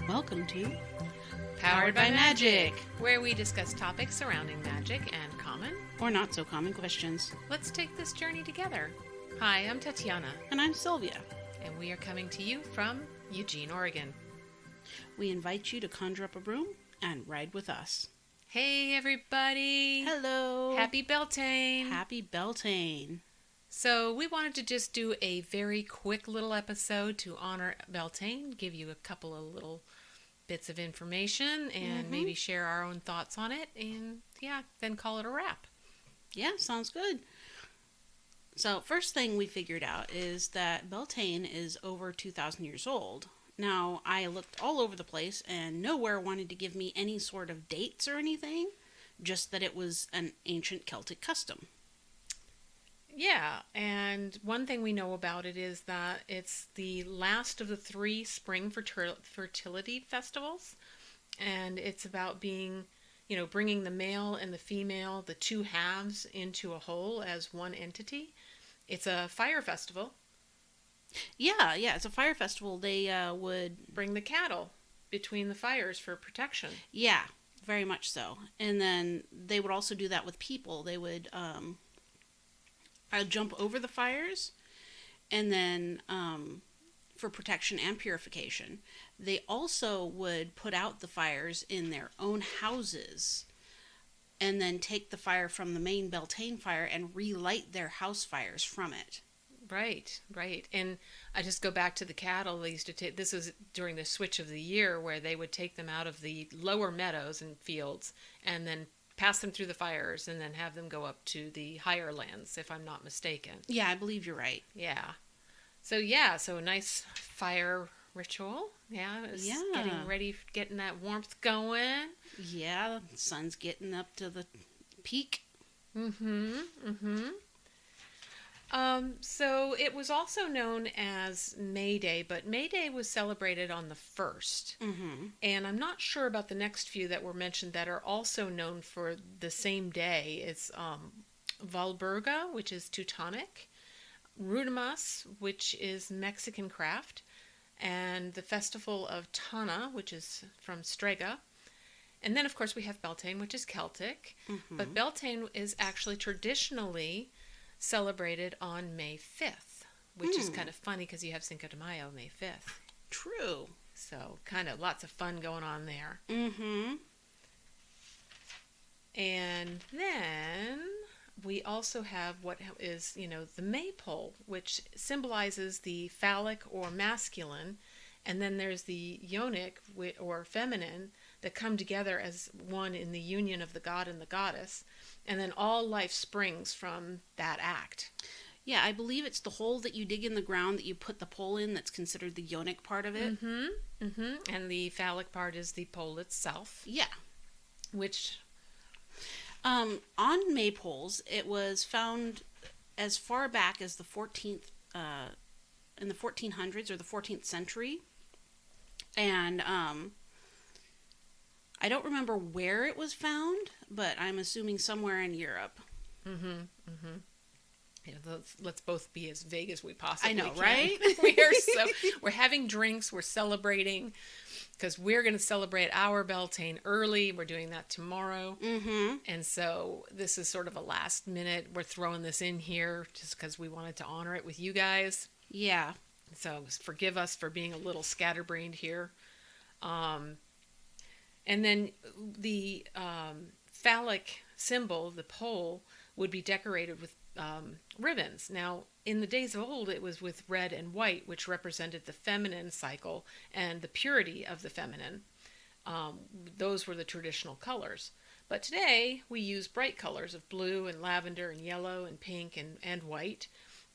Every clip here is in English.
Welcome to Powered by Magic, where we discuss topics surrounding magic and common or not so common questions. Let's take this journey together. Hi, I'm Tatiana. And I'm Sylvia. And we are coming to you from Eugene, Oregon. We invite you to conjure up a broom and ride with us. Hey, everybody. Hello. Happy Beltane. Happy Beltane. So we wanted to just do a very quick little episode to honor Beltane, give you a couple of little bits of information and maybe share our own thoughts on it, and then call it a wrap. Yeah, sounds good. So first thing we figured out is that Beltane is over 2,000 years old. Now, I looked all over the place and nowhere wanted to give me any sort of dates or anything, just that it was an ancient Celtic custom. Yeah, and one thing we know about it is that it's the last of the 3 spring fertility festivals, and it's about being, bringing the male and the female, the 2 halves, into a whole as one entity. It's a fire festival. Yeah, it's a fire festival. They would bring the cattle between the fires for protection. Yeah, very much so. And then they would also do that with people. They would jump over the fires, and then for protection and purification. They also would put out the fires in their own houses, and then take the fire from the main Beltane fire and relight their house fires from it. Right. And I just go back to the cattle. They used to take, this was during the switch of the year, where they would take them out of the lower meadows and fields and then pass them through the fires and then have them go up to the higher lands, if I'm not mistaken. Yeah, I believe you're right. Yeah. So a nice fire ritual. Yeah, it was getting ready, getting that warmth going. Yeah, the sun's getting up to the peak. So it was also known as Mayday, but Mayday was celebrated on the 1st. And I'm not sure about the next few that were mentioned that are also known for the same day. It's Walburga, which is Teutonic, Rudemas, which is Mexican craft, and the festival of Tana, which is from Strega. And then, of course, we have Beltane, which is Celtic. But Beltane is actually traditionally celebrated on May 5th, which is kind of funny because you have Cinco de Mayo May 5th. True. So kind of lots of fun going on there. And then we also have what is, the maypole, which symbolizes the phallic or masculine. And then there's the yonic or feminine that come together as one in the union of the god and the goddess. And then all life springs from that act. Yeah, I believe it's the hole that you dig in the ground that you put the pole in that's considered the yonic part of it. And the phallic part is the pole itself. Yeah. Which... on maypoles, it was found as far back as the 14th, in the 1400s or the 14th century. And I don't remember where it was found, but I'm assuming somewhere in Europe. Let's both be as vague as we possibly can. I know, can. Right? We're having drinks, we're celebrating, because we're going to celebrate our Beltane early. We're doing that tomorrow. And so this is sort of a last minute. We're throwing this in here just because we wanted to honor it with you guys. Yeah. So forgive us for being a little scatterbrained here. And then the phallic symbol, the pole, would be decorated with ribbons. Now, in the days of old, it was with red and white, which represented the feminine cycle and the purity of the feminine. Those were the traditional colors. But today, we use bright colors of blue and lavender and yellow and pink and white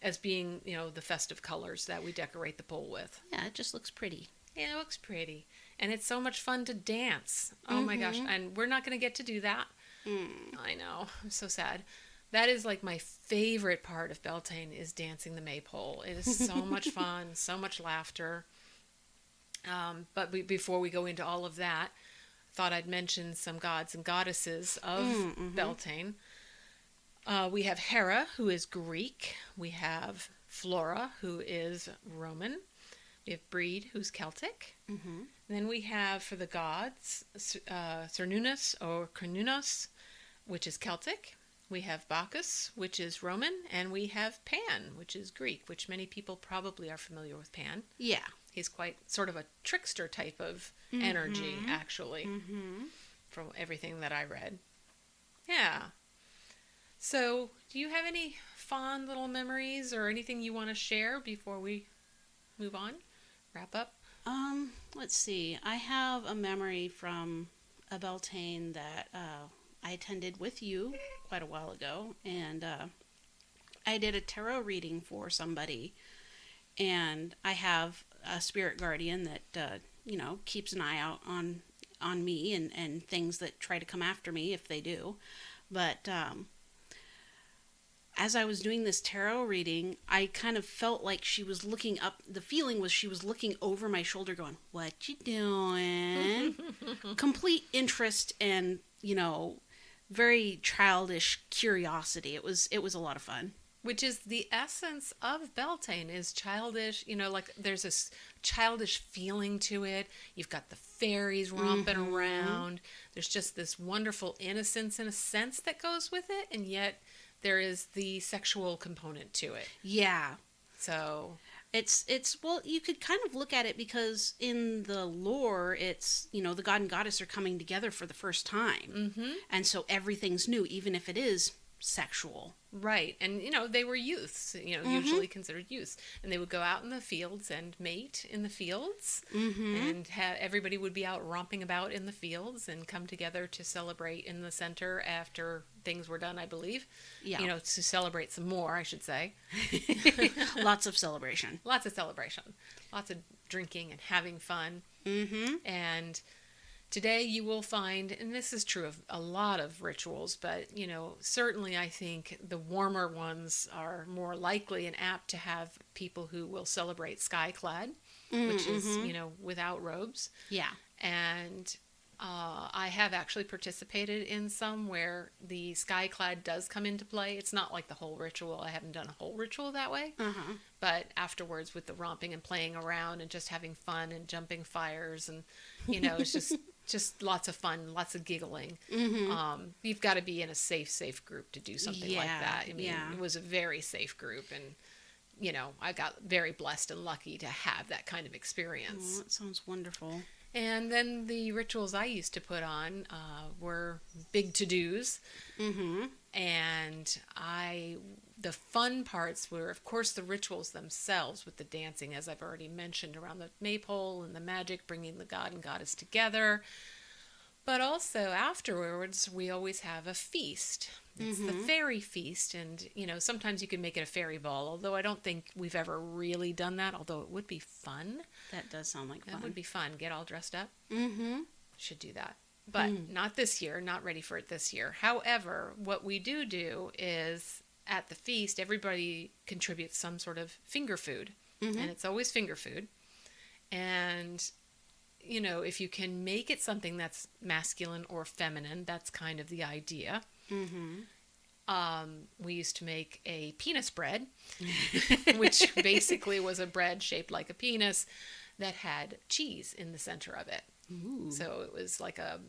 as being, the festive colors that we decorate the pole with. Yeah, it just looks pretty. Yeah, it looks pretty. And it's so much fun to dance. Oh my gosh. And we're not going to get to do that. I know. I'm so sad. That is like my favorite part of Beltane, is dancing the maypole. It is so much fun, so much laughter. But before we go into all of that, I thought I'd mention some gods and goddesses of Beltane. We have Hera, who is Greek. We have Flora, who is Roman. We have breed, who's Celtic. Mm-hmm. Then we have, for the gods, Cernunnos or Cernunnos, which is Celtic. We have Bacchus, which is Roman. And we have Pan, which is Greek, which many people probably are familiar with Pan. Yeah. He's quite sort of a trickster type of energy, actually, from everything that I read. Yeah. So, do you have any fond little memories or anything you want to share before we move on? Wrap up? Let's see. I have a memory from a Beltane that I attended with you quite a while ago, and I did a tarot reading for somebody, and I have a spirit guardian that keeps an eye out on me and things that try to come after me if they do. But as I was doing this tarot reading, I kind of felt like she was looking up. The feeling was she was looking over my shoulder going, "What you doing?" Complete interest and, very childish curiosity. It was a lot of fun. Which is the essence of Beltane, is childish, like there's this childish feeling to it. You've got the fairies romping around. There's just this wonderful innocence in a sense that goes with it, and yet there is the sexual component to it. Yeah. So it's well, you could kind of look at it because in the lore, it's, the god and goddess are coming together for the first time. Mm-hmm. And so everything's new, even if it is sexual. Right. And, they were youths, usually considered youths. And they would go out in the fields and mate in the fields. Mm-hmm. And everybody would be out romping about in the fields and come together to celebrate in the center after things were done, I believe. Yeah. To celebrate some more, I should say. Lots of celebration. Lots of celebration. Lots of drinking and having fun. Mm-hmm. And today you will find, and this is true of a lot of rituals, but, certainly I think the warmer ones are more likely and apt to have people who will celebrate skyclad, which is, without robes. Yeah. And I have actually participated in some where the skyclad does come into play. It's not like the whole ritual. I haven't done a whole ritual that way. Uh-huh. But afterwards with the romping and playing around and just having fun and jumping fires and, it's just lots of fun, lots of giggling. Mm-hmm. You've got to be in a safe group to do something like that. I mean, It was a very safe group, and I got very blessed and lucky to have that kind of experience. Oh, that sounds wonderful. And then the rituals I used to put on were big to-dos. Mm-hmm. And the fun parts were, of course, the rituals themselves with the dancing, as I've already mentioned, around the maypole and the magic, bringing the god and goddess together. But also afterwards, we always have a feast. It's the fairy feast, and, sometimes you can make it a fairy ball, although I don't think we've ever really done that, although it would be fun. That does sound like fun. That would be fun. Get all dressed up. Mm-hmm. Should do that. But not this year, not ready for it this year. However, what we do is at the feast, everybody contributes some sort of finger food. Mm-hmm. And it's always finger food. And, if you can make it something that's masculine or feminine, that's kind of the idea. Mm-hmm. We used to make a penis bread, which basically was a bread shaped like a penis that had cheese in the center of it. Ooh. So it was like a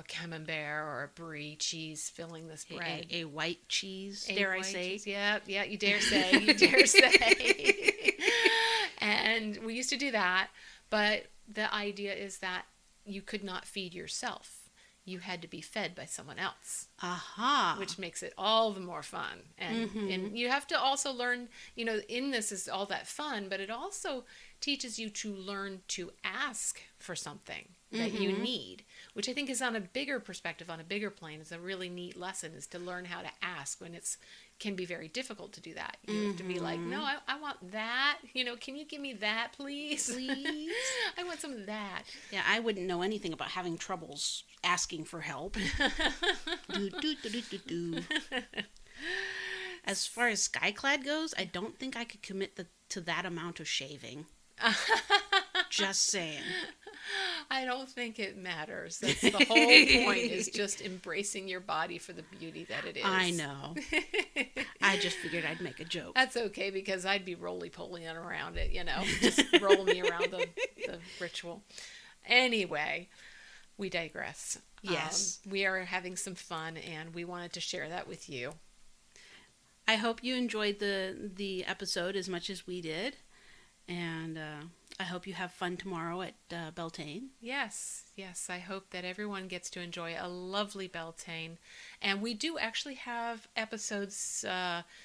camembert or a brie cheese filling this bread. A white cheese, dare I say? Cheese. Yeah, you dare say. You dare say. And we used to do that, but the idea is that you could not feed yourself. You had to be fed by someone else. Aha. Which makes it all the more fun. And you have to also learn, in this is all that fun, but it also teaches you to learn to ask for something that you need, which I think is on a bigger perspective, on a bigger plane, is a really neat lesson, is to learn how to ask when can be very difficult to do that. You have to be like, no, I want that. Can you give me that, please? Please. I want some of that. Yeah, I wouldn't know anything about having troubles asking for help. As far as skyclad goes, I don't think I could commit to that amount of shaving. Just saying. I don't think it matters. That's the whole point, is just embracing your body for the beauty that it is. I know. I just figured I'd make a joke. That's okay, because I'd be roly-polying around it, just roll me around the ritual. Anyway, we digress. Yes. We are having some fun, and we wanted to share that with you. I hope you enjoyed the episode as much as we did. And I hope you have fun tomorrow at Beltane. Yes. I hope that everyone gets to enjoy a lovely Beltane. And we do actually have episodes,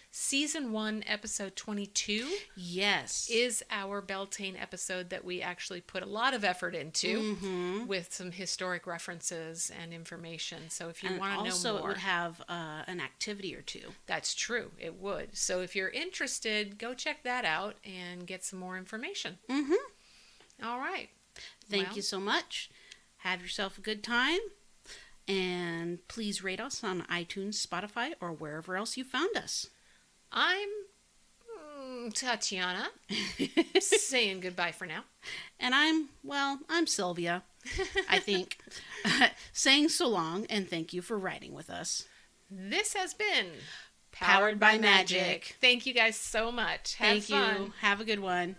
season 1, episode 22. Yes. Is our Beltane episode that we actually put a lot of effort into with some historic references and information. So if you want to know more. Also, it would have an activity or two. That's true. It would. So if you're interested, go check that out and get some more information. All right. Thank you so much. Have yourself a good time. And please rate us on iTunes, Spotify, or wherever else you found us. I'm Tatiana, saying goodbye for now. And I'm Sylvia, I think, saying so long and thank you for riding with us. This has been Powered by Magic. Thank you guys so much. Have fun. Have a good one.